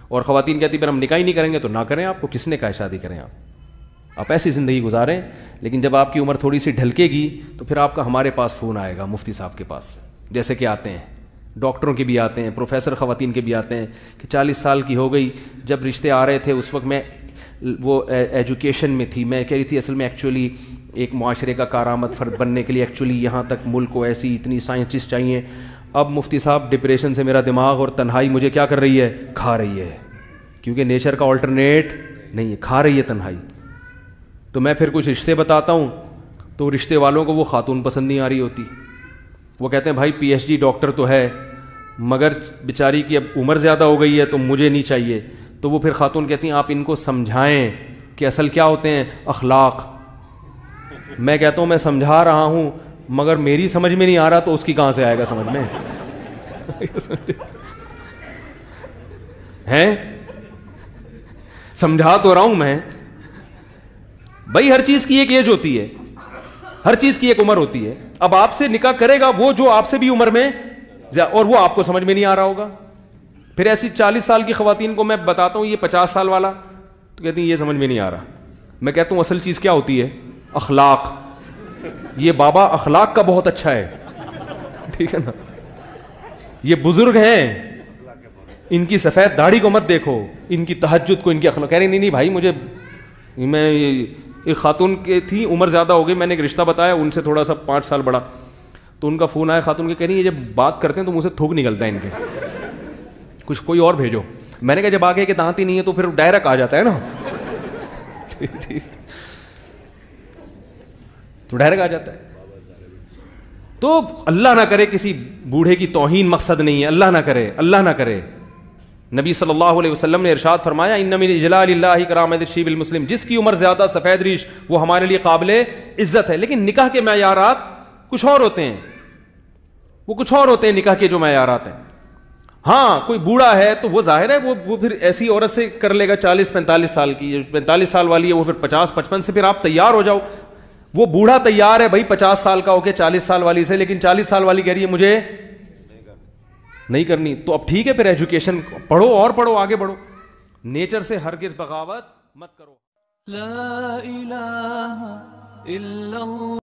اور خواتین کہتی پھر ہم نکاح ہی نہیں کریں گے تو نہ کریں, آپ کو کس نے کہا شادی کریں, آپ ایسی زندگی گزاریں. لیکن جب آپ کی عمر تھوڑی سی ڈھلکے گی تو پھر آپ کا ہمارے پاس فون آئے گا, مفتی صاحب کے پاس, جیسے کہ آتے ہیں ڈاکٹروں کے بھی آتے ہیں, پروفیسر خواتین کے بھی آتے ہیں کہ 40 سال کی ہو گئی, جب رشتے آ رہے تھے اس وقت میں وہ ایجوکیشن میں تھی, میں کہہ رہی تھی اصل میں ایکچولی ایک معاشرے کا کارآمد فرد بننے کے لیے ایکچولی یہاں تک ملک کو ایسی اتنی سائنسسٹ چاہیے. اب مفتی صاحب ڈپریشن سے میرا دماغ اور تنہائی مجھے کیا کر رہی ہے, کھا رہی ہے, کیونکہ نیچر کا آلٹرنیٹ نہیں ہے, کھا رہی ہے تنہائی. تو میں پھر کچھ رشتے بتاتا ہوں تو رشتے والوں کو وہ خاتون پسند نہیں آ رہی ہوتی, وہ کہتے ہیں بھائی پی ایچ ڈی ڈاکٹر تو ہے مگر بیچاری کی اب عمر زیادہ ہو گئی ہے تو مجھے نہیں چاہیے. تو وہ پھر خاتون کہتی ہیں آپ ان کو سمجھائیں کہ اصل کیا ہوتے ہیں اخلاق. میں کہتا ہوں میں سمجھا رہا ہوں مگر میری سمجھ میں نہیں آ رہا تو اس کی کہاں سے آئے گا سمجھ میں ہیں, سمجھا تو رہا ہوں میں بھائی, ہر چیز کی ایک ایج ہوتی ہے, ہر چیز کی ایک عمر ہوتی ہے. اب آپ سے نکاح کرے گا وہ جو آپ سے بھی عمر میں اور وہ آپ کو سمجھ میں نہیں آ رہا ہوگا. پھر ایسی 40 سال کی خواتین کو میں بتاتا ہوں یہ 50 سال والا تو کہتی ہیں یہ سمجھ میں نہیں آ رہا. میں کہتا ہوں اصل چیز کیا ہوتی ہے اخلاق. یہ بابا اخلاق کا بہت اچھا ہے, ٹھیک ہے نا, یہ بزرگ ہیں ان کی سفید داڑھی کو مت دیکھو, ان کی تہجد کو, ان کی اخلاق. کہہ رہی نہیں بھائی مجھے, میں ایک خاتون کی تھی عمر زیادہ ہو گئی, میں نے ایک رشتہ بتایا ان سے تھوڑا سا 5 سال بڑا, تو ان کا فون آیا خاتون کے, کہہ رہی ہے جب بات کرتے ہیں تو منہ سے تھوک نکلتا ہے ان کے, کچھ کوئی اور بھیجو. میں نے کہا جب آگے کے دانت ہی نہیں ہے تو پھر ڈائریکٹ آ جاتا ہے نا تو ڈائریکٹ آ جاتا ہے. تو اللہ نہ کرے کسی بوڑھے کی توہین مقصد نہیں ہے, اللہ نہ کرے, اللہ نہ کرے. نبی صلی اللہ علیہ وسلم نے ارشاد فرمایا ان من اجلال اللہ کرامت الشیب المسلم, جس کی عمر زیادہ سفید ریش وہ ہمارے لیے قابل عزت ہے. لیکن نکاح کے معیارات کچھ اور ہوتے ہیں, وہ کچھ اور ہوتے ہیں نکاح کے جو معیارات ہیں. ہاں کوئی بوڑھا ہے تو وہ ظاہر ہے وہ پھر ایسی عورت سے کر لے گا 40-45 سال کی, 45 سال والی ہے وہ پھر 50-55 سے, پھر آپ تیار ہو جاؤ. وہ بوڑھا تیار ہے بھائی 50 سال کا ہو کے 40 سال والی سے, لیکن 40 سال والی کہہ رہی ہے مجھے نہیں کرنی. تو اب ٹھیک ہے پھر ایجوکیشن پڑھو اور پڑھو, آگے بڑھو, نیچر سے ہرگز بغاوت مت کرو. لا الہ الا اللہ.